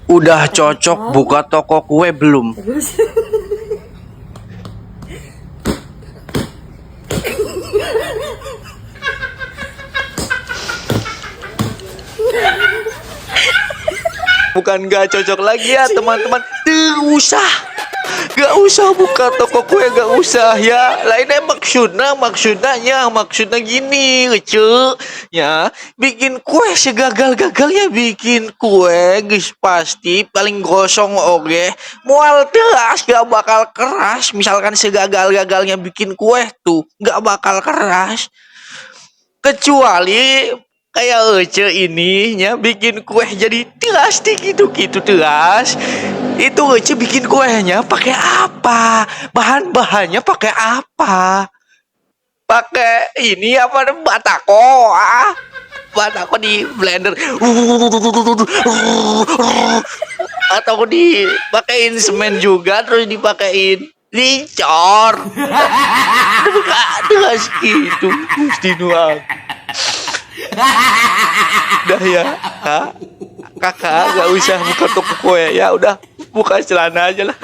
Udah cocok buka toko kue belum? Bukan gak cocok lagi ya teman-teman. Gak usah buka toko kue, gak usah ya. Lainnya maksudnya gini, lucu ya. Bikin kue segagal-gagalnya bikin kue, guys pasti paling gosong oke. Mual keras gak bakal keras. Misalkan segagal-gagalnya bikin kue tuh gak bakal keras. Kecuali kayak Ece ini ya bikin kue jadi plastik gitu teras. Itu Ece bikin kuenya pakai apa? Bahan-bahannya pakai apa? Pakai ini apa batako batako di blender atau dipakein semen juga terus dipakein dicor terus gitu mesti nuang. Udah ya, kakak gak usah buka toko kue ya, udah buka celana aja lah.